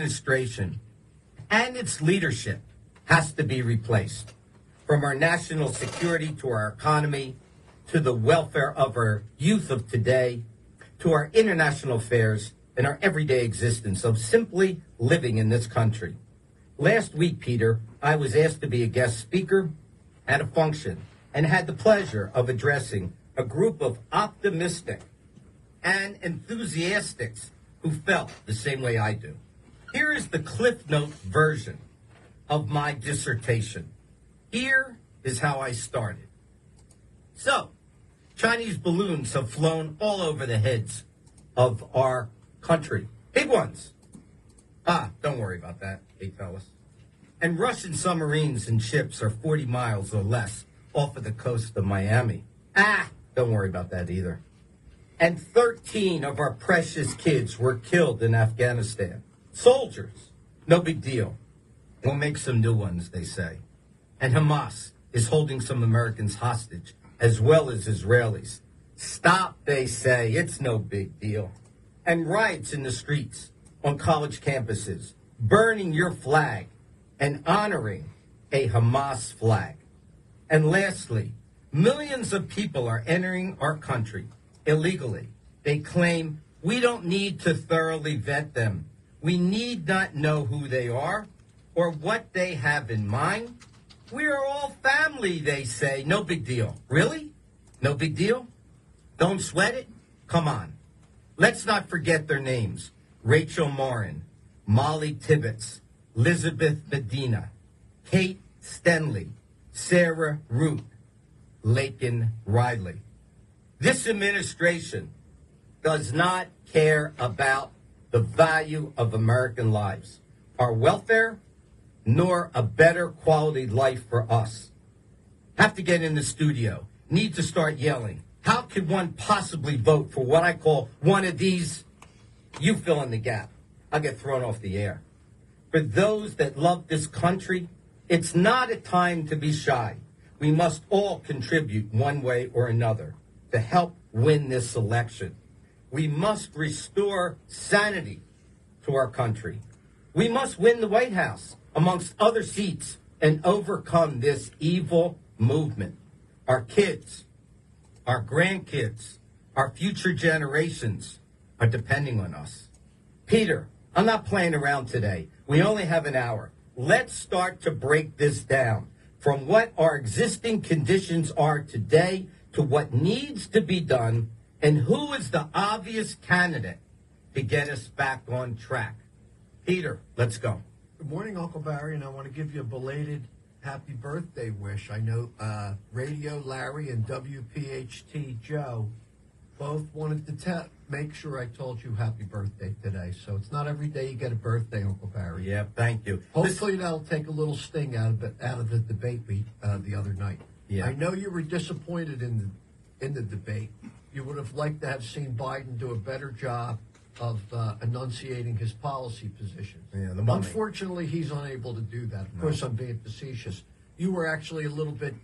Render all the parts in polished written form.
administration and its leadership has to be replaced. From our national security to our economy, to the welfare of our youth of today, to our international affairs and our everyday existence of simply living in this country. Last week, Peter, I was asked to be a guest speaker at a function and had the pleasure of addressing a group of optimistic and enthusiastics who felt the same way I do. Here is the Cliff Note version of my dissertation. Here is how I started. So, Chinese balloons have flown all over the heads of our country. Big ones. Don't worry about that, they tell us. And Russian submarines and ships are 40 miles or less off of the coast of Miami. Don't worry about that either. And 13 of our precious kids were killed in Afghanistan. Soldiers, no big deal. We'll make some new ones, they say. And Hamas is holding some Americans hostage, as well as Israelis. Stop, they say. It's no big deal. And riots in the streets, on college campuses, burning your flag and honoring a Hamas flag. And lastly, millions of people are entering our country illegally. They claim we don't need to thoroughly vet them. We need not know who they are or what they have in mind. We are all family, they say. No big deal. Really? No big deal? Don't sweat it? Come on. Let's not forget their names. Rachel Morin, Molly Tibbetts, Elizabeth Medina, Kate Stenley, Sarah Root, Laken Riley. This administration does not care about the value of American lives, our welfare, nor a better quality life for us. Have to get in the studio, need to start yelling. How could one possibly vote for what I call one of these? You fill in the gap. I'll get thrown off the air. For those that love this country, it's not a time to be shy. We must all contribute one way or another to help win this election. We must restore sanity to our country. We must win the White House, amongst other seats, and overcome this evil movement. Our kids, our grandkids, our future generations are depending on us. Peter, I'm not playing around today. We only have an hour. Let's start to break this down from what our existing conditions are today to what needs to be done and who is the obvious candidate to get us back on track. Peter, let's go. Good morning, Uncle Barry, and I want to give you a belated happy birthday wish. I know Radio Larry and WPHT Joe both wanted to make sure I told you happy birthday today. So it's not every day you get a birthday, Uncle Barry. Yeah, thank you. Hopefully that'll take a little sting out of the debate the other night. Yeah. I know you were disappointed in the debate. You would have liked to have seen Biden do a better job of enunciating his policy positions. Yeah, Unfortunately, he's unable to do that. Of course, I'm being facetious. You were actually a little bit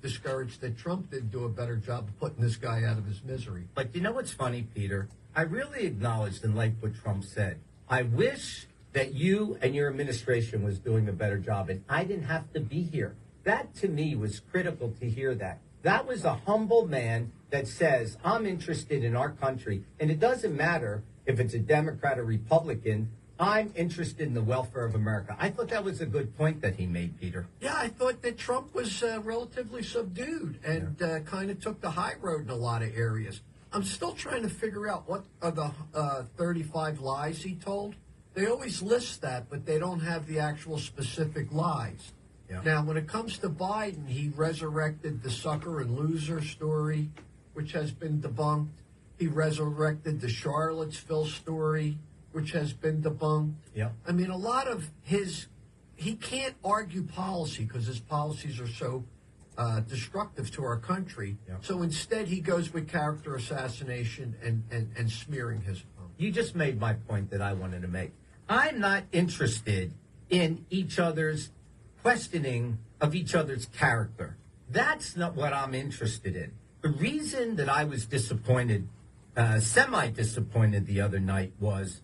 discouraged that Trump didn't do a better job of putting this guy out of his misery. But you know what's funny, Peter? I really acknowledged and liked what Trump said. I wish that you and your administration was doing a better job, and I didn't have to be here. That, to me, was critical to hear that. That was a humble man that says, I'm interested in our country, and it doesn't matter if it's a Democrat or Republican, I'm interested in the welfare of America. I thought that was a good point that he made, Peter. Yeah, I thought that Trump was relatively subdued and kind of took the high road in a lot of areas. I'm still trying to figure out what are the 35 lies he told. They always list that, but they don't have the actual specific lies. Yeah. Now, when it comes to Biden, he resurrected the sucker and loser story, which has been debunked. He resurrected the Charlottesville story, which has been debunked. Yeah. I mean, a lot of he can't argue policy because his policies are so destructive to our country. Yeah. So instead, he goes with character assassination and smearing his opponent. You just made my point that I wanted to make. I'm not interested in each other's questioning of each other's character. That's not what I'm interested in. The reason that I was disappointed, semi-disappointed the other night was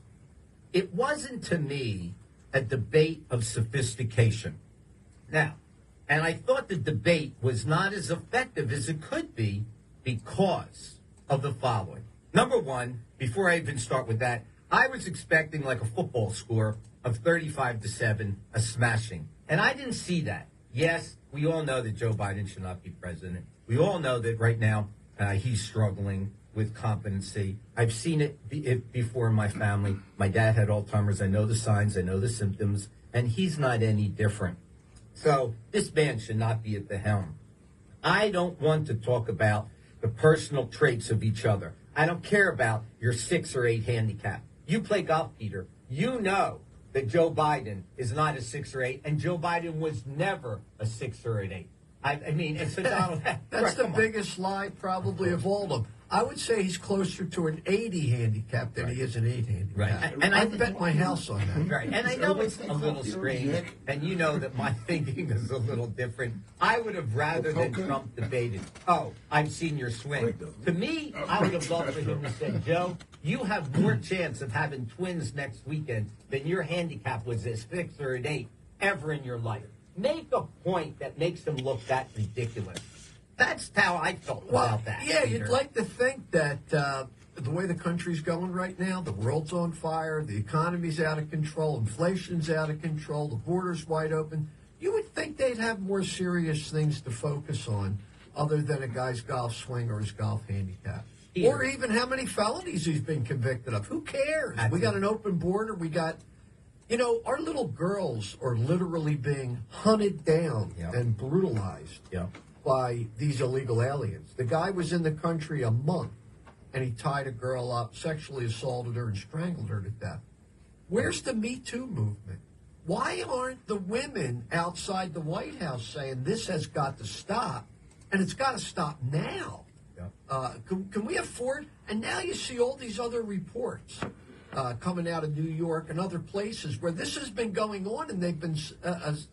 it wasn't to me a debate of sophistication. Now, and I thought the debate was not as effective as it could be because of the following. Number one, before I even start with that, I was expecting like a football score of 35-7, a smashing. And I didn't see that. Yes, we all know that Joe Biden should not be president. We all know that right now he's struggling with competency. I've seen it before in my family. My dad had Alzheimer's. I know the signs. I know the symptoms. And he's not any different. So this man should not be at the helm. I don't want to talk about the personal traits of each other. I don't care about your 6 or 8 handicap. You play golf, Peter. You know that Joe Biden is not a 6 or 8, and Joe Biden was never a 6 or an 8. I mean, it's a Donald. That's the biggest lie probably of all of them. I would say he's closer to an 80 handicap than he is an 8 handicap. Right. And I bet my house on that. Right. And I know it's a little strange, and you know that my thinking is a little different. I would have rather than Trump debated, oh, I've seen your swing. To me, I would have loved for him to say, Joe, you have more chance of having twins next weekend than your handicap was a 6 or an 8 ever in your life. Make a point that makes him look that ridiculous. That's how I felt about that. Yeah, Peter. you'd like to think that the way the country's going right now, the world's on fire, the economy's out of control, inflation's out of control, the border's wide open. You would think they'd have more serious things to focus on other than a guy's golf swing or his golf handicap. Peter. Or even how many felonies he's been convicted of. Who cares? We got an open border. We got, our little girls are literally being hunted down and brutalized. By these illegal aliens. The guy was in the country a month, and he tied a girl up, sexually assaulted her, and strangled her to death. Where's the Me Too movement? Why aren't the women outside the White House saying this has got to stop, and it's got to stop now? Can we afford? And now you see all these other reports coming out of New York and other places where this has been going on, and they've been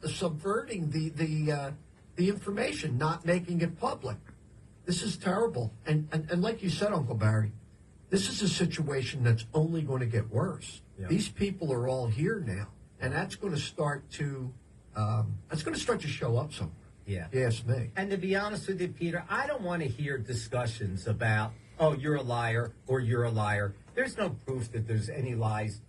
subverting the information, not making it public. This is terrible. And like you said, Uncle Barry, this is a situation that's only going to get worse. These people are all here now, and that's going to start to show up somewhere. Yeah. Yes, me. And to be honest with you, Peter, I don't want to hear discussions about, oh, you're a liar or you're a liar. There's no proof that there's any lies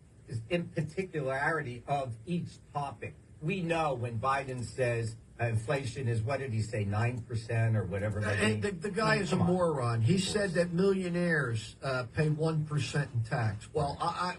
in particularity of each topic. We know when Biden says inflation is, what did he say, 9% or whatever that is? The guy is a moron. He said that millionaires pay 1% in tax. Well,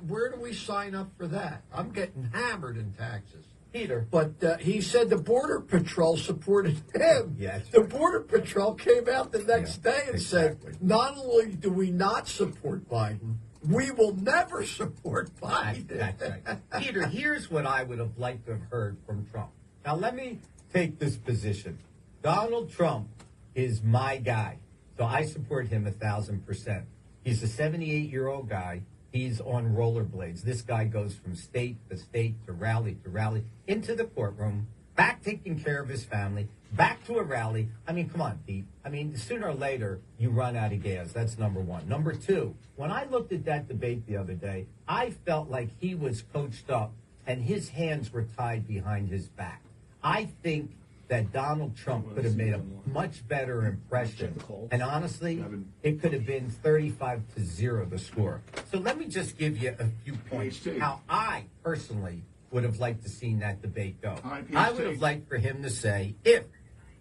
where do we sign up for that? I'm getting hammered in taxes. Peter. But he said the Border Patrol supported him. Yes. The Border Patrol came out the next day and said, not only do we not support Biden, we will never support Biden. That's right. Peter, here's what I would have liked to have heard from Trump. Now, let me take this position. Donald Trump is my guy, so I support him 1,000%. He's a 78-year-old guy. He's on rollerblades. This guy goes from state to rally into the courtroom, back taking care of his family, back to a rally. I mean, come on, Pete. I mean, sooner or later, you run out of gas. That's number one. Number two, when I looked at that debate the other day, I felt like he was coached up and his hands were tied behind his back. I think that Donald Trump could have made a much better impression. And honestly, it could have been 35-0 the score. So let me just give you a few points how I personally would have liked to seen that debate go. I would have liked for him to say, if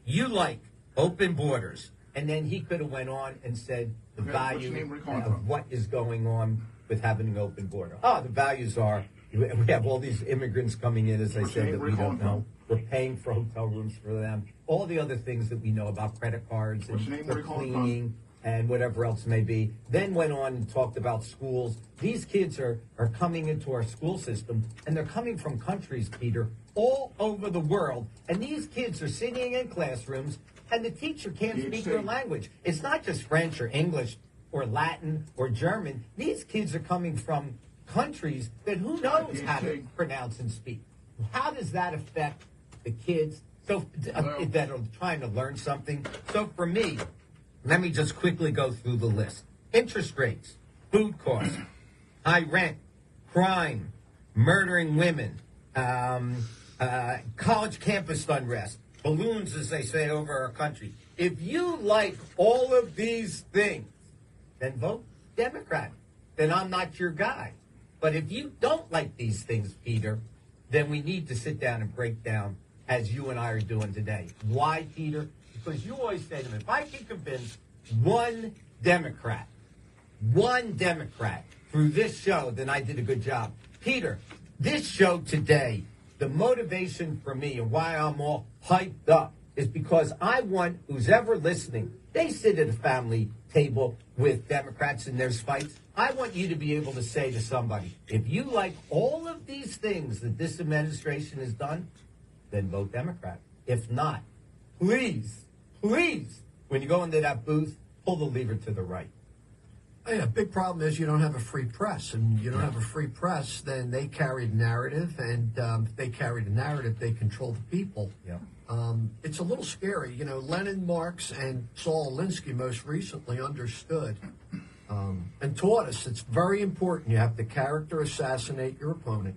you like open borders, and then he could have went on and said the value of what is going on with having an open border. Oh, the values are, we have all these immigrants coming in, as I said, that we don't know. We're paying for hotel rooms for them. All the other things that we know about credit cards and for cleaning and whatever else may be. Then went on and talked about schools. These kids are coming into our school system, and they're coming from countries, Peter, all over the world. And these kids are sitting in classrooms, and the teacher can't speak their language. It's not just French or English or Latin or German. These kids are coming from countries that who knows how to pronounce and speak. How does that affect the kids that are trying to learn something? So for me, let me just quickly go through the list. Interest rates, food costs, high rent, crime, murdering women, college campus unrest, balloons, as they say, over our country. If you like all of these things, then vote Democrat. Then I'm not your guy. But if you don't like these things, Peter, then we need to sit down and break down as you and I are doing today. Why, Peter? Because you always say to me, if I can convince one Democrat through this show, then I did a good job. Peter, this show today, the motivation for me and why I'm all hyped up is because I want who's ever listening, they sit at a family table with Democrats and there's fights. I want you to be able to say to somebody, if you like all of these things that this administration has done, then vote Democrat. If not, please, when you go into that booth, pull the lever to the right. Yeah, big problem is you don't have a free press, and you don't have a free press, then they carry the narrative, and if they carry the narrative, they control the people. Yeah. It's a little scary. You know, Lenin, Marx, and Saul Alinsky most recently understood and taught us it's very important. You have to character assassinate your opponent.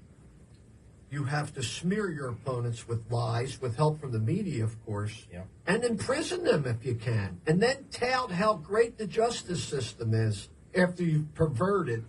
You have to smear your opponents with lies, with help from the media, of course, and imprison them if you can. And then tout how great the justice system is after you've perverted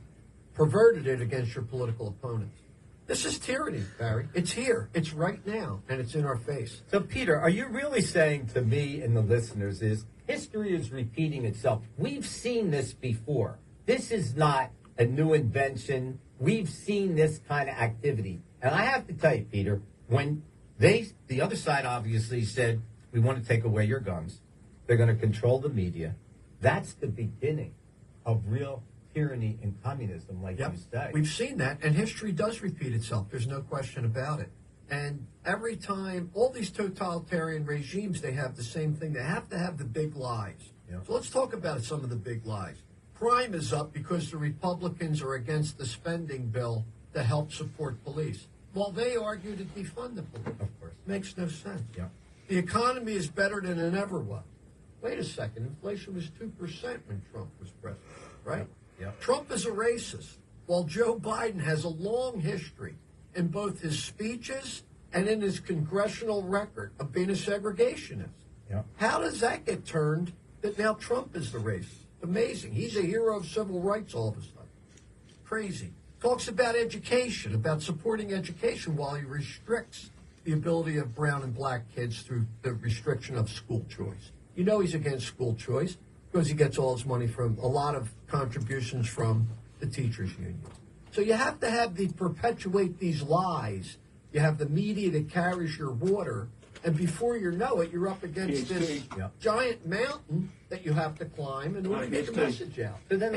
it against your political opponents. This is tyranny, Barry. It's here. It's right now, and it's in our face. So, Peter, are you really saying to me and the listeners is history is repeating itself? We've seen this before. This is not a new invention. We've seen this kind of activity. And I have to tell you, Peter, when the other side obviously said, we want to take away your guns, they're going to control the media, that's the beginning of real tyranny and communism, like you say. We've seen that, and history does repeat itself. There's no question about it. And every time, all these totalitarian regimes, they have the same thing. They have to have the big lies. So let's talk about some of the big lies. Crime is up because the Republicans are against the spending bill to help support police. Well, they argue to defund the police. Of course. Makes no sense. Yeah. The economy is better than it ever was. Wait a second. Inflation was 2% when Trump was president, right? Yeah. Trump is a racist, while Joe Biden has a long history in both his speeches and in his congressional record of being a segregationist. Yeah. How does that get turned that now Trump is the racist? Amazing. He's a hero of civil rights all of a sudden. Crazy. Talks about education, about supporting education while he restricts the ability of brown and black kids through the restriction of school choice. You know he's against school choice because he gets all his money from a lot of contributions from the teachers union. So you have to perpetuate these lies. You have the media that carries your water, and before you know it, you're up against this giant mountain that you have to climb in order to get the message out. So then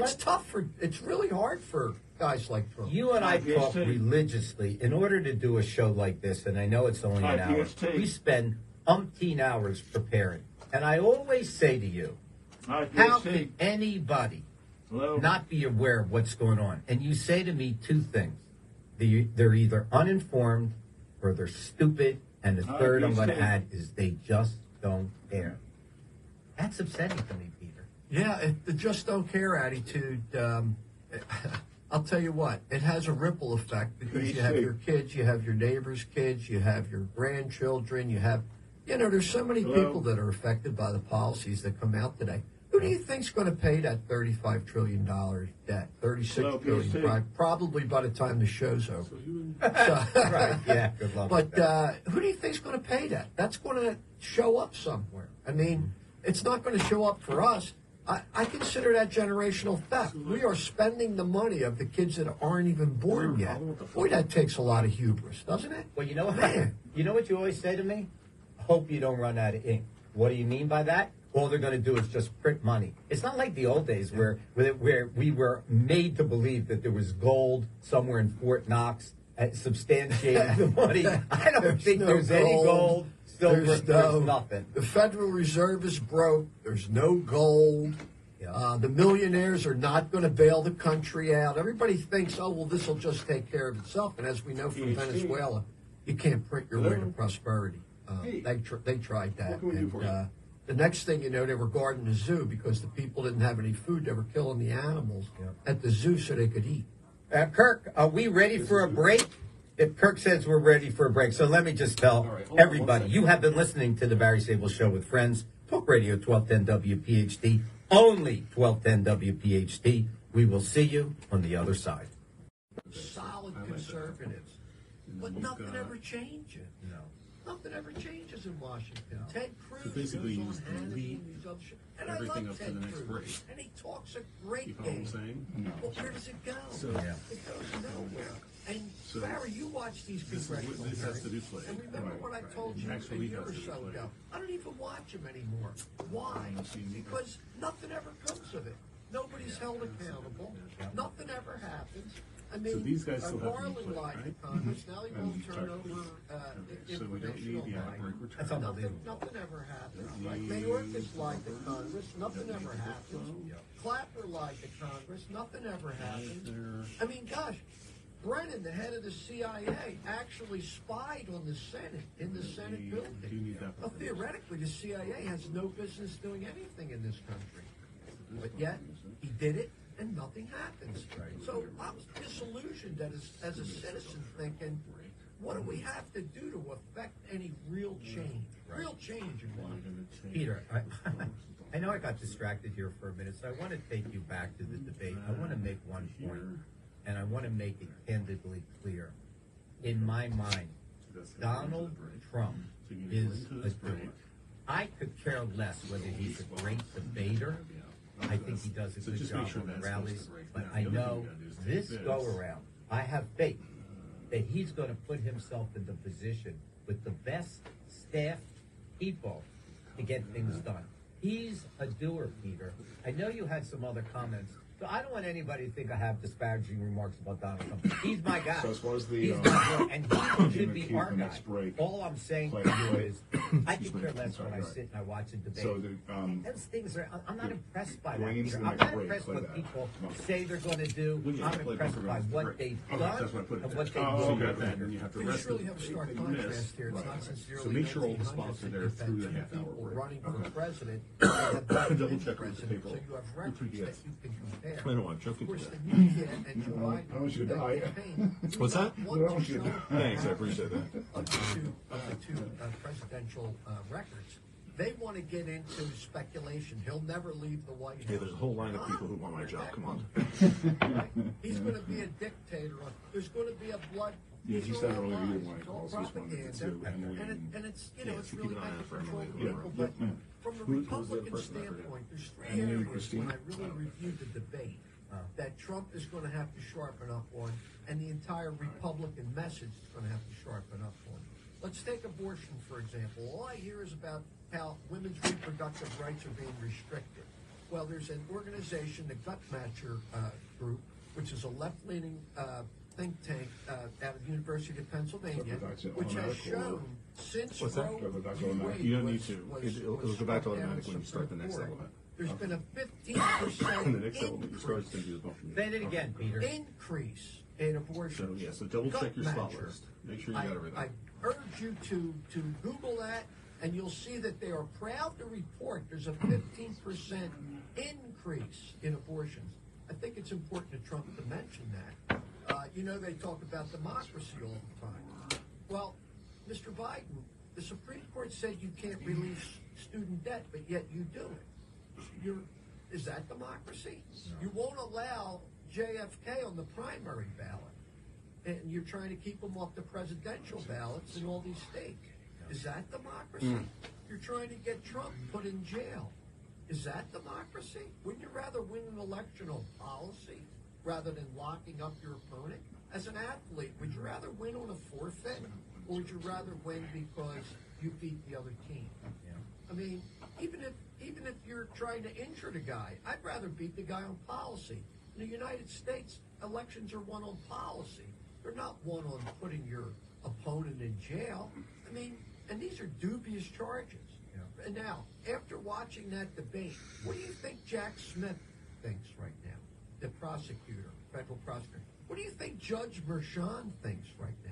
it's really hard for guys like Trump. You and I talk religiously. In order to do a show like this, and I know it's only an hour, we spend umpteen hours preparing. And I always say to you, how can anybody not be aware of what's going on? And you say to me two things. They're either uninformed or they're stupid. And the third I'm going to add is they just don't care. That's upsetting to me, Peter. Yeah, the just don't care attitude, I'll tell you what, it has a ripple effect because you have your kids, you have your neighbors' kids, you have your grandchildren, there's so many people that are affected by the policies that come out today. Who do you think's going to pay that $35 trillion debt? $36 trillion, probably by the time the show's over. Right, yeah, good luck. But who do you think's going to pay that? That's going to show up somewhere. I mean, it's not going to show up for us. I consider that generational theft. We are spending the money of the kids that aren't even born yet. Boy, that takes a lot of hubris, doesn't it? Well, you know what? You know what you always say to me? Hope you don't run out of ink. What do you mean by that? All they're going to do is just print money. It's not like the old days where we were made to believe that there was gold somewhere in Fort Knox substantiating the money. I don't think there's any gold. Silver, there's nothing. The Federal Reserve is broke. There's no gold. The millionaires are not going to bail the country out. Everybody thinks, this will just take care of itself. And as we know from Venezuela, you can't print your way to prosperity. They tried that. And the next thing you know, they were guarding the zoo because the people didn't have any food. They were killing the animals at the zoo so they could eat. Kirk, are we ready for a break? If Kirk says we're ready for a break, so let me just tell right, hold on one everybody, second. you have been listening to the Barry Sable Show with friends, Talk Radio 1210 WPHT, only 1210 WPHT. We will see you on the other side. Solid conservatives. But nothing ever changes. No. Nothing ever changes in Washington. Ted Cruz So basically, goes you on Hannity delete and these other shit. And I everything love up to Ted the next Cruz. break. And he talks a great You follow what I'm game. saying? But where does it go? So- Yeah. It goes nowhere. And So- Barry, you watch these This is what congressional this has hearings. to do play. And remember Right. what I told you Actually a year has or to do so play. ago. I don't even watch them anymore. Why? Because nothing ever comes of it. Nobody's held accountable. Nothing ever happens. I mean, So these guys still have to be Garland played, lied right? to Congress. Now he won't And turn Tucker. over So we don't need informational the lie. break return. That's unbelievable. Nothing ever happens. Yeah. Right? Mayorkas lied to Congress. Nothing ever happens. Clapper lied to Congress. Nothing ever happens. I mean, gosh, Brennan, the head of the CIA, actually spied on the Senate in the Senate Do you building. need that? Well, theoretically, the CIA has no business doing anything in this country. But yet, he did it, and nothing happens. So I was disillusioned as a citizen, thinking, what do we have to do to affect any real change? Real change in Washington. Peter, I know I got distracted here for a minute, so I want to take you back to the debate. I want to make one point, and I want to make it candidly clear. In my mind, Donald Trump is a doer. I could care less whether he's a great debater. I think he does a So good just make job sure on the that's rallies, supposed to break but down. I The other know thing you gotta do is take this this. go around, I have faith that he's going to put himself in the position with the best staff people to get things done. He's a doer, Peter. I know you had some other comments, so I don't want anybody to think I have disparaging remarks about Donald Trump. He's my guy. So as far as the, He's my guy, and he should keep be our the guy. next break, All I'm saying to play- you is, I could Excuse me. care less Sorry, when I go ahead. sit and I watch a debate. So the, Those things are, I'm not impressed by that. going into Peter. the I'm next not break, impressed play with that. people Come on. say they're going to do. Well, yeah, I'm play impressed both by around the what break. they've Okay, done that's what I put it and there. what they've Oh, So you okay. got that, and you have to We rest just really it. have a stark You contrast missed. here. It's Right, not right. since the So early make sure all the 1900s spots are that there you've had through the two half-hour people break. running for Okay. president. They have both Double been check with the president, people. so you have records Yes. that you can compare. I don't want to joke Of course, into the that. media and Joe No, I Biden, don't want you to they die. campaign. What's that? One I don't to want you to show die. Thanks, I appreciate that. of the two presidential records. They want to get into speculation. He'll never leave the White House. Yeah, there's a whole line of people who want my job. Come on. Right? He's going to be a dictator. There's going to be a blood. Yeah, these you are said all earlier you lies. didn't want It's to all call, so just wanted to propaganda. do it. And it's, you know, Yeah, it's so keep really an eye meant out to for control Emily. the Yeah, people. yeah, But yeah. from the Who's the other Republican person? I forget. standpoint, there's three And then areas Christine? when I really reviewed the debate that Trump is going to have to sharpen up on, and the entire Republican message is going to have to sharpen up on. Let's take abortion, for example. All I hear is about how women's reproductive rights are being restricted. Well, there's an organization, the Gut Matcher Group, which is a left-leaning think tank out of the University of Pennsylvania, That's which has automatic or- shown since What's that? Roe That's v. automatic. Wade You don't was- need to. was- It'll was go back to struck down automatic in when you start the Supreme next Court, element. There's Okay. been a And the next 15% element you start is going to be the bump. Say it again, Peter. increase in abortion. So, yeah, so double check your spot list. Make sure you got everything. I urge you to Google that, and you'll see that they are proud to report there's a 15% increase in abortions. I think it's important to Trump to mention that. You know, they talk about democracy all the time. Well, Mr. Biden, the Supreme Court said you can't release student debt, but yet you do it. Is that democracy? You won't allow JFK on the primary ballot, and you're trying to keep him off the presidential ballots in all these states. Is that democracy? You're trying to get Trump put in jail. Is that democracy? Wouldn't you rather win an election on policy rather than locking up your opponent? As an athlete, would you rather win on a forfeit, or would you rather win because you beat the other team? I mean, even if you're trying to injure the guy, I'd rather beat the guy on policy. In the United States, elections are won on policy. They're not won on putting your opponent in jail. I mean, and these are dubious charges. Yeah. And now, after watching that debate, what do you think Jack Smith thinks right now? The prosecutor, federal prosecutor. What do you think Judge Merchan thinks right now?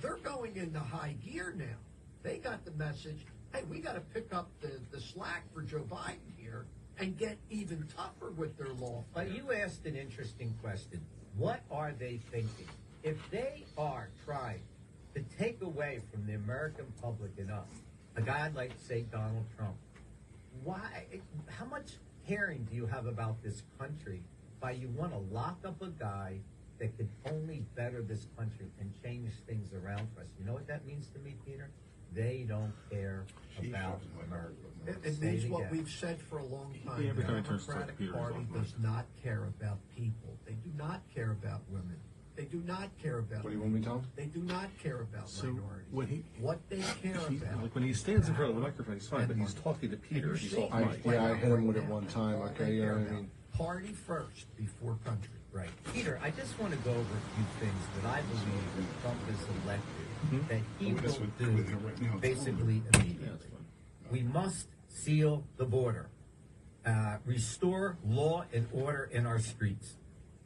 They're going into high gear now. They got the message, hey, we got to pick up the slack for Joe Biden here and get even tougher with their law. But you asked an interesting question. What are they thinking? if they are trying to take away from the American public and us, a guy like, say, Donald Trump, why? How much caring do you have about this country by you want to lock up a guy that could only better this country and change things around for us? You know what that means to me, Peter? They don't care about America. It Say means it what again. we've said for a long time. Yeah, every The time it turns to Democratic Peter, he's Party off does mic. not care about people. They do not care about women. They do not care about. What do you want me to tell him? They do not care about So minorities. when what they care about. like when he stands in front of the microphone, he's fine, but he's talking to Peter. He's off I mic. hit him with it one time. All Okay, they you know care what I about. mean. Party first before country. Right. Peter, I just want to go over a few things that I believe if Trump is elected, that he That's will what- with her right now, do it's basically Yeah, that's immediately. fine. We must seal the border, restore law and order in our streets,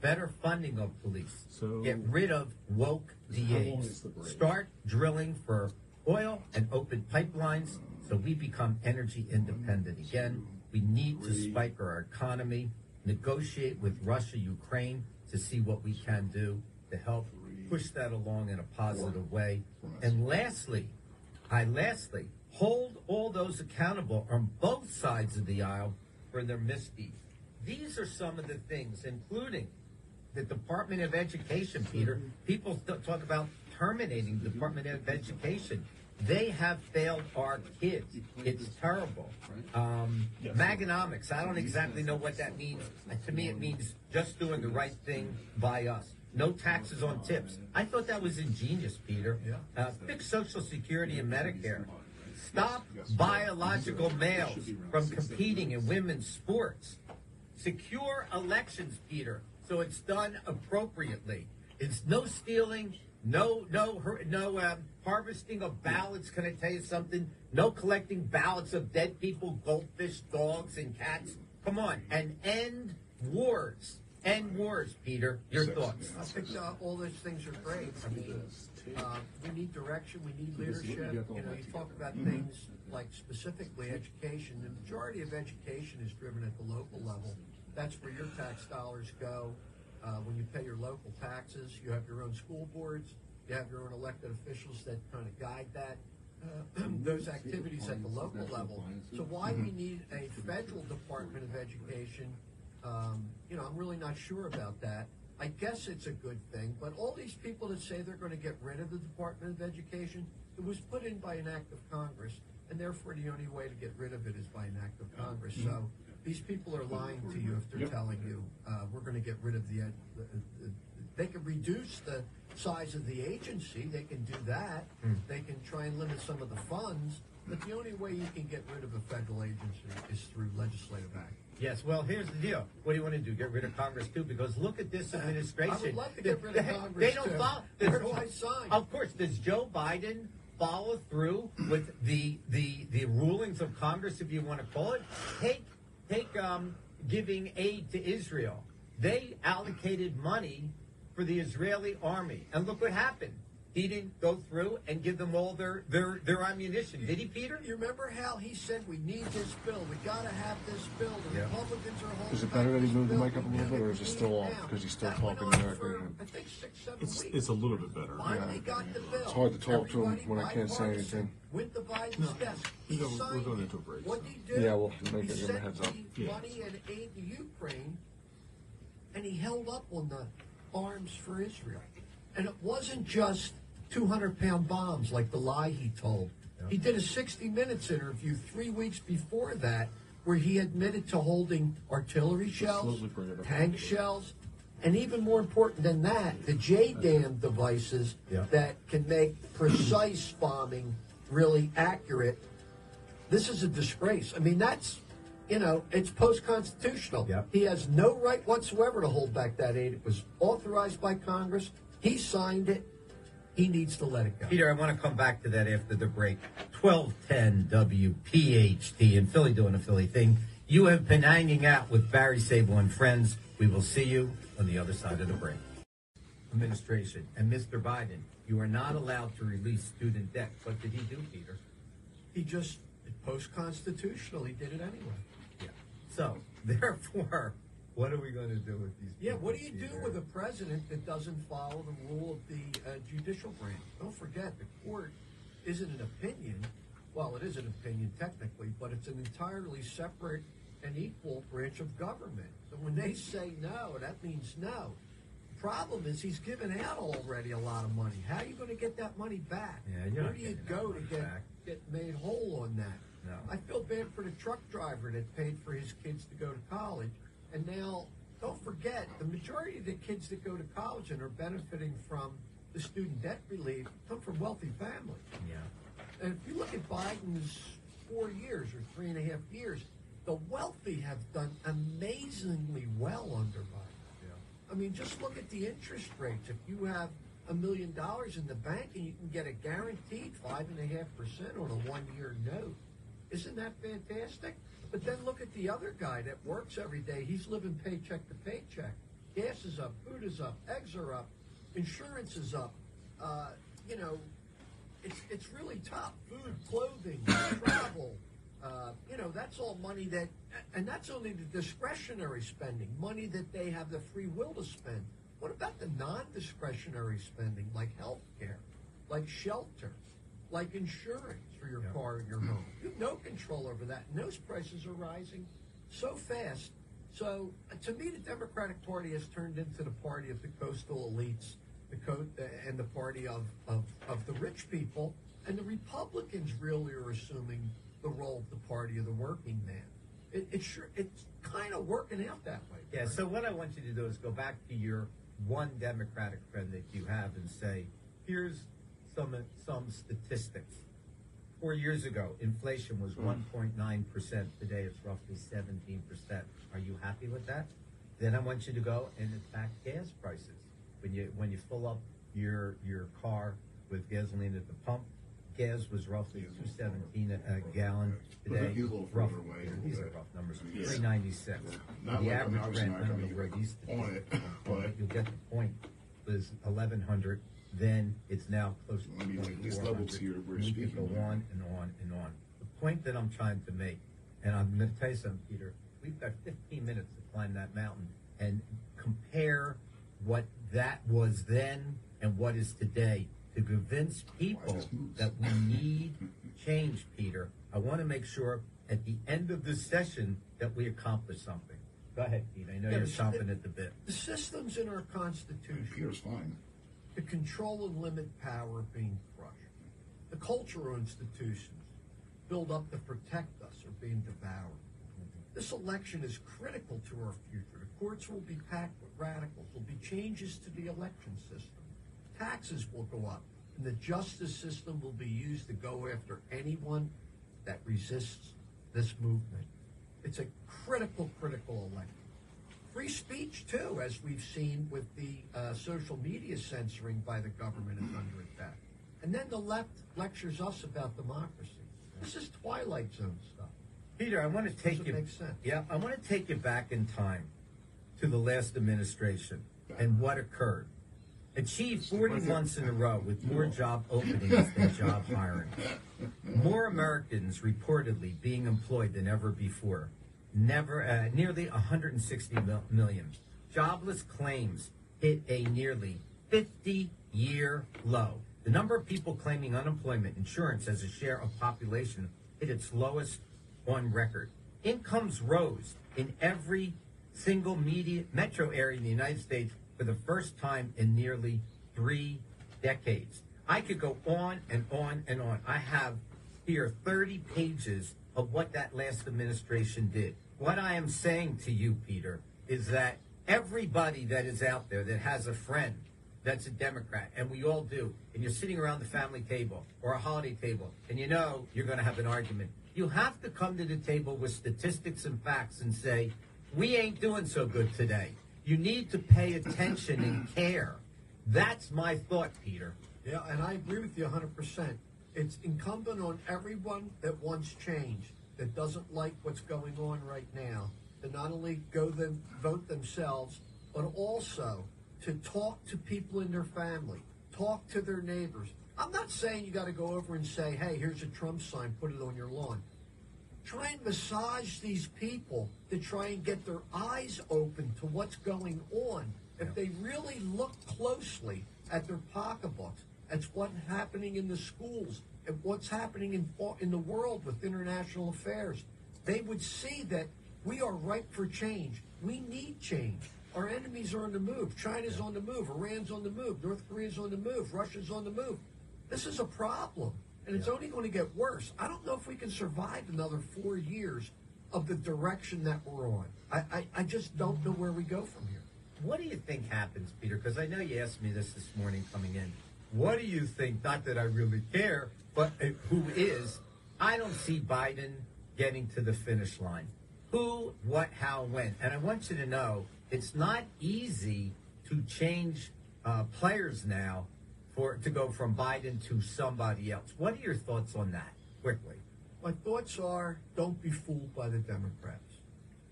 better funding of police, So- get rid of woke How long is DAs, the break? start drilling for oil and open pipelines so we become energy independent again. We need to spike our economy, negotiate with Russia, Ukraine to see what we can do to help push that along in a positive way. And lastly, hold all those accountable on both sides of the aisle for their misdeeds. These are some of the things, including the Department of Education, Peter. People talk about terminating the Department of Education. They have failed our kids. It's terrible. Maganomics, I don't exactly know what that means. To me, it means just doing the right thing by us. No taxes on tips. I thought that was ingenious, Peter. Fix Social Security and Medicare. Stop biological males from competing in women's sports. Secure elections, Peter, so it's done appropriately. It's no stealing, no harvesting of ballots. Can I tell you something? No collecting ballots of dead people, goldfish, dogs, and cats. Come on, and end wars. End wars, Peter. Your thoughts? I think all those things are great. I mean, we need direction. We need leadership. You know, you talk about things like specifically education. The majority of education is driven at the local level. That's where your tax dollars go. When you pay your local taxes, you have your own school boards. You have your own elected officials that kind of guide that. Those activities at the local level. So why we need a federal Department of Education, you know, I'm really not sure about that. I guess it's a good thing, but all these people that say they're going to get rid of the Department of Education, it was put in by an act of Congress, and therefore the only way to get rid of it is by an act of Congress. So these people are lying to you if they're telling you we're going to get rid of they can reduce the size of the agency. They can do that. They can try and limit some of the funds. But the only way you can get rid of a federal agency is through legislative act. Yes, well, here's the deal. What do you want to do? Get rid of Congress, too? Because look at this administration. I would love to get rid of Congress, They don't too. follow. Where do I sign? Of course. Does Joe Biden follow through with the rulings of Congress, if you want to call it? Take giving aid to Israel. They allocated money for the Israeli army. And look what happened. He didn't go through and give them all their ammunition. Did he, Peter? You remember how he said we need this bill? We got to have this bill. The Yeah. Republicans are holding Is it back better that he this moved the bill. mic up a little bit, or is it still off because he's still That went talking on directly to for, him? I think 6-7 It's weeks. a little bit better. Finally got the bill. It's hard to talk to him Everybody when I can't say bipartisan anything. Went to Biden's desk. He We're signed going it. into a break, What so. did he do? Yeah, we'll make He it, give him a sent heads up. the Yeah. money and aid to Ukraine, and he held up on the arms for Israel. And it wasn't just 200-pound bombs like the lie he told. He did a 60 Minutes interview 3 weeks before that where he admitted to holding artillery shells, slowly bring it up. tank shells, and even more important than that, the JDAM devices that can make precise bombing really accurate. This is a disgrace. I mean, that's, you know, it's post-constitutional. Yep. He has no right whatsoever to hold back that aid. It was authorized by Congress. He signed it. He needs to let it go. Peter, I want to come back to that after the break. 1210 WPHT in Philly doing a Philly thing. You have been hanging out with Barry Sable and friends. We will see you on the other side of the break. Administration and Mr. Biden, you are not allowed to release student debt. What did he do, Peter? He just, post-constitutional, he did it anyway. Yeah. So, therefore, What are we going to do with these people? Yeah, what do you do Peter? with a president that doesn't follow the rule of the judicial branch? Don't forget, the court isn't an opinion. Well, it is an opinion technically, but it's an entirely separate and equal branch of government. So when they say no, that means no. The problem is he's given out already a lot of money. How are you going to get that money back? Yeah, you're Where not do you getting that go to money back. get made whole on that? No. I feel bad for the truck driver that paid for his kids to go to college. And now, don't forget, the majority of the kids that go to college and are benefiting from the student debt relief come from wealthy families. Yeah. And if you look at Biden's 4 years or 3.5 years, the wealthy have done amazingly well under Biden. Yeah. I mean, just look at the interest rates. If you have $1 million in the bank and you can get a guaranteed 5.5% on a 1-year note, isn't that fantastic? But then look at the other guy that works every day. He's living paycheck to paycheck. Gas is up, food is up, eggs are up, insurance is up. You know, it's really tough. Food, clothing, travel. You know, that's all money that, and that's only the discretionary spending, money that they have the free will to spend. What about the non-discretionary spending, like health care, like shelter, like insurance for your car and your home? You have no control over that, and those prices are rising so fast. So, to me, the Democratic Party has turned into the party of the coastal elites, and the party of the rich people, and the Republicans really are assuming the role of the party of the working man. It's kind of working out that way. Yeah, so what I want you to do is go back to your one Democratic friend that you have and say, here's some statistics. 4 years ago, inflation was 1.9%. Today it's roughly 17%. Are you happy with that? Then I want you to go and attack gas prices. When you fill up your car with gasoline at the pump, gas was roughly $2.17 a gallon. Today, He's a little rough, further away. these are rough numbers. Yeah. $3.96. Not The like- average obviously rent, not I don't gonna know where be these on it, but you'll get the point. Was $1,100. Then it's now close to I mean, like, this level to your- we're we could speaking go about. on and on and on. The point that I'm trying to make, and I'm going to tell you something, Peter. We've got 15 minutes to climb that mountain and compare what that was then and what is today to convince people that we need change, Peter. I want to make sure at the end of this session that we accomplish something. Go ahead, Pete. I know Yeah, you're but chomping at the bit. The systems in our Constitution Peter's fine. to control and limit power are being crushed. The cultural institutions built up to protect us are being devoured. This election is critical to our future. The courts will be packed with radicals. There will be changes to the election system. Taxes will go up, and the justice system will be used to go after anyone that resists this movement. It's a critical election. Free speech, too, as we've seen with the social media censoring by the government is under attack. And then the left lectures us about democracy. This is Twilight Zone stuff. Peter, I want to take Doesn't you. make sense. Yeah, I want to take you back in time to the last administration and what occurred. Achieved 40 months in a row with more job openings than job hiring. More Americans reportedly being employed than ever before. Nearly 160 million. Jobless claims hit a nearly 50-year low. The number of people claiming unemployment insurance as a share of population hit its lowest on record. Incomes rose in every single metro area in the United States for the first time in nearly 3 decades. I could go on and on and on. I have here 30 pages of what that last administration did. What I am saying to you, Peter, is that everybody that is out there that has a friend that's a Democrat, and we all do, and you're sitting around the family table or a holiday table, and you know you're going to have an argument, you have to come to the table with statistics and facts and say, we ain't doing so good today. You need to pay attention and care. That's my thought, Peter. Yeah, and I agree with you 100%. It's incumbent on everyone that wants change, that doesn't like what's going on right now, to not only vote themselves, but also to talk to people in their family, talk to their neighbors. I'm not saying you got to go over and say, hey, here's a Trump sign, put it on your lawn. try and massage these people to try and get their eyes open to what's going on. If they really look closely at their pocketbooks, at what's happening in the schools, at what's happening in the world with international affairs, they would see that we are ripe for change. We need change. Our enemies are on the move. China's on the move. Iran's on the move. North Korea's on the move. Russia's on the move. This is a problem, and it's only going to get worse. I don't know if we can survive another 4 years of the direction that we're on. I just don't know where we go from here. What do you think happens, Peter? Because I know you asked me this morning coming in. What do you think? Not that I really care, but who is? I don't see Biden getting to the finish line. Who, what, how, when? And I want you to know it's not easy to change players now to go from Biden to somebody else. What are your thoughts on that, quickly? My thoughts are, don't be fooled by the Democrats.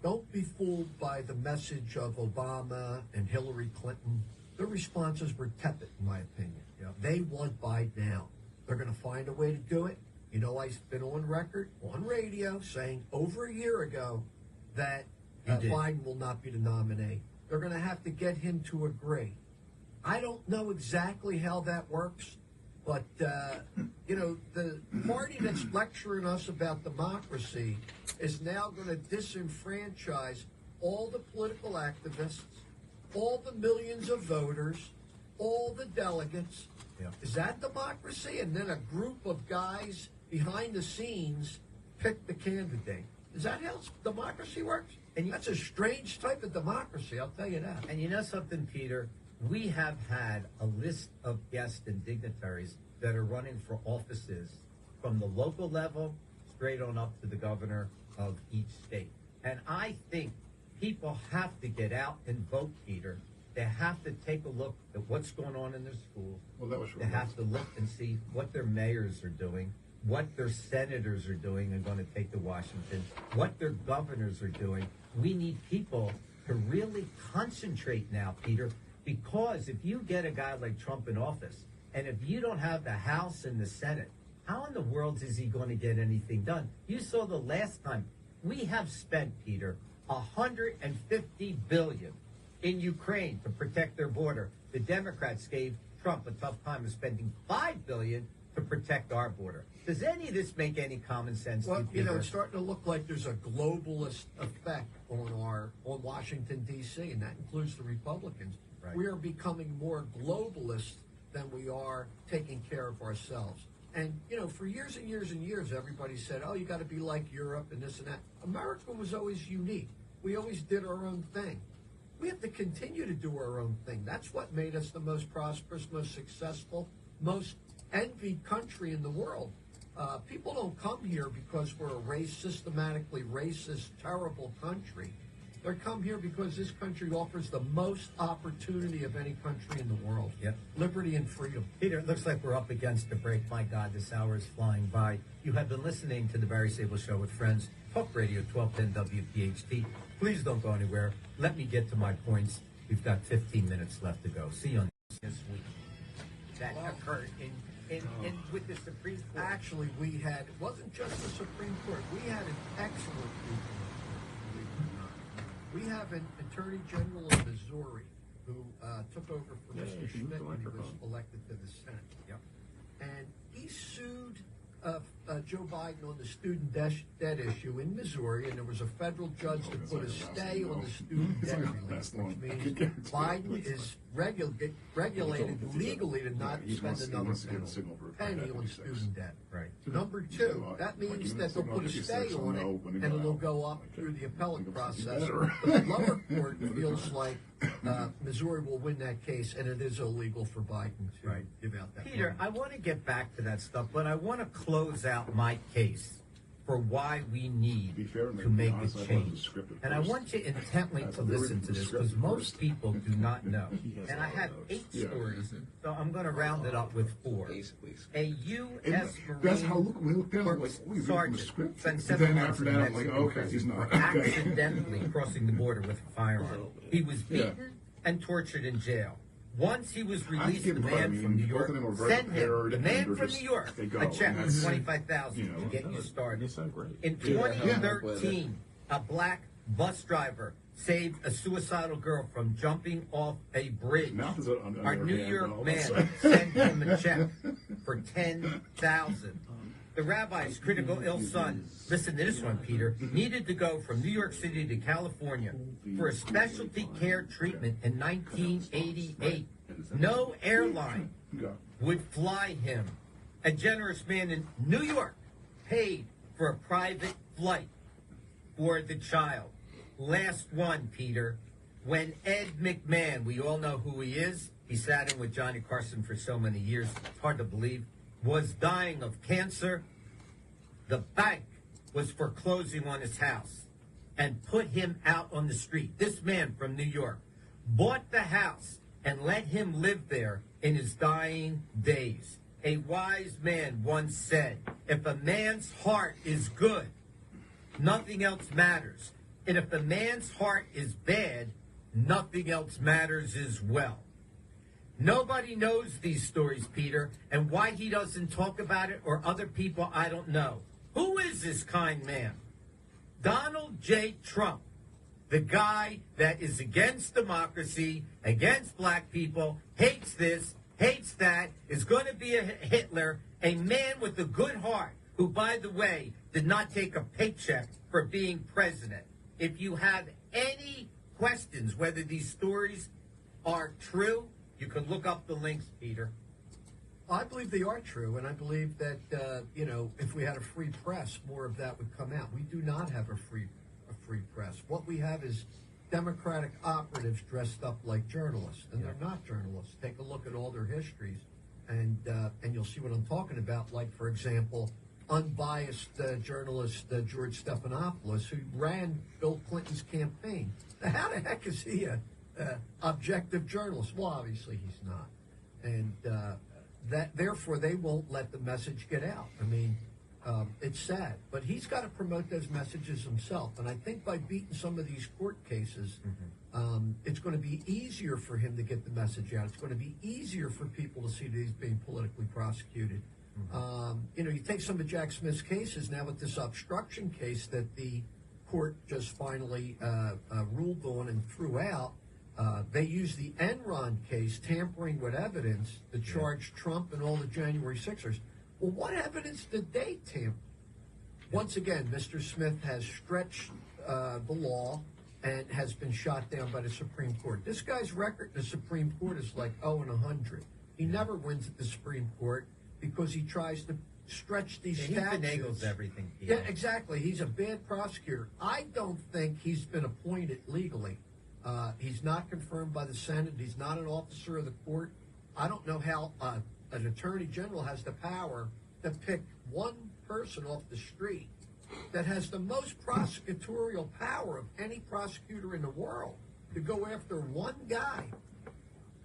Don't be fooled by the message of Obama and Hillary Clinton. Their responses were tepid, in my opinion. You know, they want Biden now. They're going to find a way to do it. You know, I've been on record, on radio, saying over a year ago that Biden will not be the nominee. They're going to have to get him to agree. I don't know exactly how that works, but, you know, the party that's lecturing us about democracy is now going to disenfranchise all the political activists, all the millions of voters, all the delegates. Yeah. Is that democracy? And then a group of guys behind the scenes pick the candidate. Is that how democracy works? And that's a strange type of democracy, I'll tell you that. And you know something, Peter? We have had a list of guests and dignitaries that are running for offices from the local level straight on up to the governor of each state. And I think people have to get out and vote, Peter. They have to take a look at what's going on in their schools. Well, that was They have to look and see what their mayors are doing, what their senators are doing and going to take to Washington, what their governors are doing. We need people to really concentrate now, Peter, because if you get a guy like Trump in office, and if you don't have the House and the Senate, how in the world is he going to get anything done? You saw the last time. We have spent, Peter, $150 billion in Ukraine to protect their border. The Democrats gave Trump a tough time of spending $5 billion to protect our border. Does any of this make any common sense to you, Well, Peter? you know, it's starting to look like there's a globalist effect on Washington, D.C., and that includes the Republicans. Right. We are becoming more globalist than we are taking care of ourselves. And, you know, for years and years and years, everybody said, oh, you got to be like Europe and this and that. America was always unique. We always did our own thing. We have to continue to do our own thing. That's what made us the most prosperous, most successful, most envied country in the world. People don't come here because we're a systematically racist, terrible country. They come here because this country offers the most opportunity of any country in the world. Yep. Liberty and freedom. Peter, it looks like we're up against the break. My God, this hour is flying by. You have been listening to the Barry Sable Show with friends, Talk Radio 1210 WPHT. Please don't go anywhere. Let me get to my points. We've got 15 minutes left to go. See you on this week. That occurred in with the Supreme Court. Actually, it wasn't just the Supreme Court. We had an excellent week. We have an Attorney General of Missouri who took over for Mr. Schmidt when he was elected to the Senate. Yep. And he sued Joe Biden on the student debt issue in Missouri, and there was a federal judge that put a stay on the student debt relief, which means Biden is regulated legally to not spend another penny on student debt. Right. Number two, that means that they'll put a stay on it, and it'll go up through the appellate process. The lower court feels like Missouri will win that case, and it is illegal for Biden to give out that Peter, money. I want to get back to that stuff, but I want to close out my case for why we need to make a change. And I want you intently to listen to this because most people do not know. And I have 8 stories, so I'm going to round it up with 4. A U.S. That's how we Marine looked at it. Like, we read the sergeant script. spent But 7 then months after in that, I'm like, Mexican okay, prison he's not. for accidentally crossing the border with a firearm. He was beaten and tortured in jail. Once he was I released, give the him credit. man I from mean, New York both of them are very sent him, prepared, the and man they're from just- New York, they go, a check and of that's- $25,000 you know, to get you started. You sound great. In Yeah. 2013, a black bus driver saved a suicidal girl from jumping off a bridge. Mouth is on Our their New hand, York but all man that sent him a check for $10,000. The rabbi's critical ill son, listen to this one, Peter, needed to go from New York City to California for a specialty care treatment in 1988. No airline Yeah. would fly him. A generous man in New York paid for a private flight for the child. Last one, Peter. When Ed McMahon, we all know who he is, he sat in with Johnny Carson for so many years, it's hard to believe, was dying of cancer, the bank was foreclosing on his house and put him out on the street. This man from New York bought the house and let him live there in his dying days. A wise man once said, if a man's heart is good, nothing else matters. And if a man's heart is bad, nothing else matters as well. Nobody knows these stories, Peter, and why he doesn't talk about it or other people, I don't know. Who is this kind man? Donald J. Trump, the guy that is against democracy, against black people, hates this, hates that, is going to be a Hitler, a man with a good heart, who, by the way, did not take a paycheck for being president. If you have any questions whether these stories are true, you can look up the links, Peter. I believe they are true, and I believe that if we had a free press, more of that would come out. We do not have a free press. What we have is Democratic operatives dressed up like journalists, and they're not journalists. Take a look at all their histories, and you'll see what I'm talking about. Like, for example, unbiased journalist George Stephanopoulos, who ran Bill Clinton's campaign. Now, how the heck is he a objective journalist? Well, obviously he's not, and therefore they won't let the message get out. I mean, it's sad, but he's got to promote those messages himself. And I think by beating some of these court cases, it's going to be easier for him to get the message out. It's going to be easier for people to see that he's being politically prosecuted. You take some of Jack Smith's cases now with this obstruction case that the court just finally ruled on and threw out. They used the Enron case, tampering with evidence, to charge Trump and all the January 6ers. Well, what evidence did they tamper? Once again, Mr. Smith has stretched the law and has been shot down by the Supreme Court. This guy's record in the Supreme Court is like 0-100. He never wins at the Supreme Court because he tries to stretch these statutes. He finagles everything, Peter. Yeah, exactly. He's a bad prosecutor. I don't think he's been appointed legally. He's not confirmed by the Senate. He's not an officer of the court. I don't know how an attorney general has the power to pick one person off the street that has the most prosecutorial power of any prosecutor in the world to go after one guy.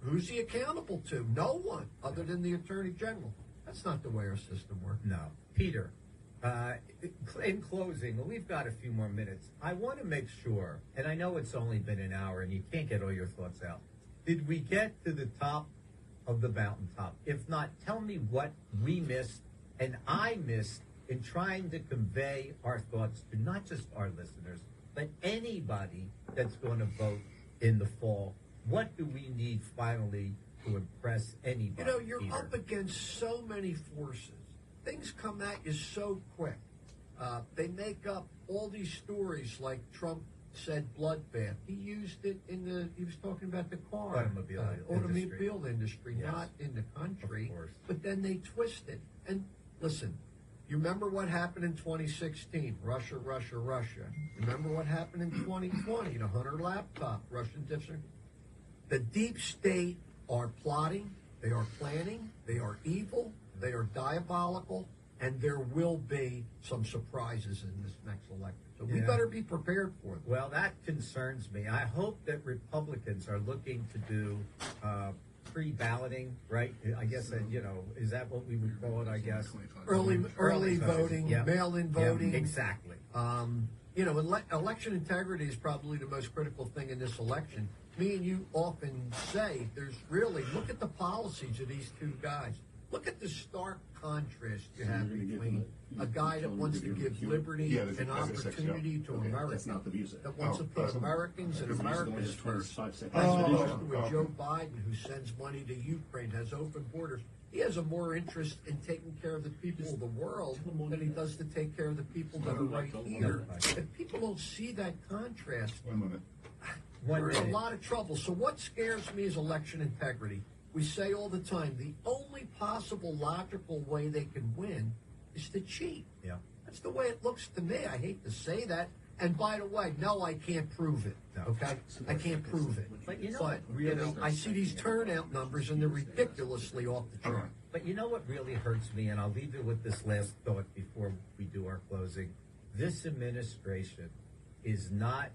Who's he accountable to? No one other than the attorney general. That's not the way our system works. No. Peter, in closing, we've got a few more minutes. I want to make sure, and I know it's only been an hour and you can't get all your thoughts out. Did we get to the top of the mountaintop? If not, tell me what we missed and I missed in trying to convey our thoughts to not just our listeners, but anybody that's going to vote in the fall. What do we need finally to impress anybody? You're Peter? up against so many forces. Things come at you so quick. They make up all these stories like Trump said bloodbath. He used it he was talking about the car. Automobile industry, Yes. not in the country. Of course. But then they twist it. And listen, you remember what happened in 2016? Russia, Russia, Russia. Remember what happened in 2020? The Hunter laptop, Russian district. The deep state are plotting, they are planning, they are evil, they are diabolical, and there will be some surprises in this next election. So we better be prepared for them. Well, that concerns me. I hope that Republicans are looking to do pre-balloting, right? I guess, is that what we would call it, I guess? Early voting, Yep. mail-in Yep, voting. exactly. Election integrity is probably the most critical thing in this election. me and you often say, there's really, look at the policies of these two guys. Look at the stark contrast you have between a guy that wants to give liberty and opportunity to Americans, that wants to put Americans and Americans first, as opposed to a Joe Biden who sends money to Ukraine, has open borders. He has a more interest in taking care of the people of the world than he does to take care of the people that are right here. If people don't see that contrast, we're in a lot of trouble. So what scares me is election integrity. We say all the time, the only possible logical way they can win is to cheat. Yeah. That's the way it looks to me. I hate to say that. And by the way, no, I can't prove it. Okay? I can't prove it. But you know I see these turnout numbers, and they're ridiculously off the chart. But you know what really hurts me, and I'll leave you with this last thought before we do our closing. This administration is not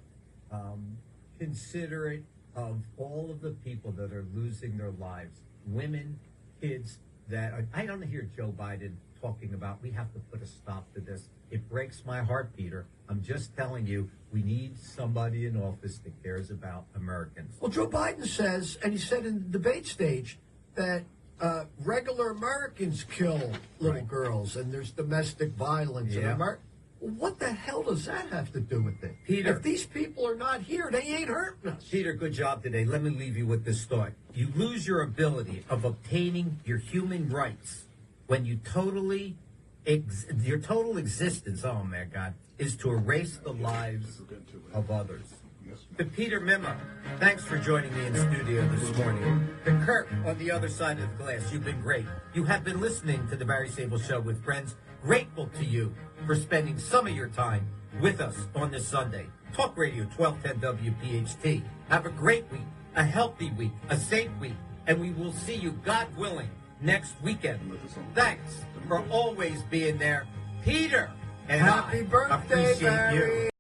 considerate of all of the people that are losing their lives, women, kids, I don't hear Joe Biden talking about, we have to put a stop to this. It breaks my heart, Peter. I'm just telling you, we need somebody in office that cares about Americans. Well, Joe Biden says, and he said in the debate stage, that regular Americans kill little girls and there's domestic violence. Yeah. What the hell does that have to do with it? Peter. If these people are not here, they ain't hurting us. Peter, good job today. Let me leave you with this thought. You lose your ability of obtaining your human rights when you your total existence, oh my God, is to erase the lives of others. To Peter Mimmo, thanks for joining me in studio this morning. To Kurt on the other side of the glass, you've been great. You have been listening to the Barry Sable Show with friends. Grateful to you for spending some of your time with us on this Sunday. Talk Radio 1210 WPHT. Have a great week, a healthy week, a safe week, and we will see you, God willing, next weekend. Thanks for always being there, Peter. And Happy I birthday, appreciate Barry. you.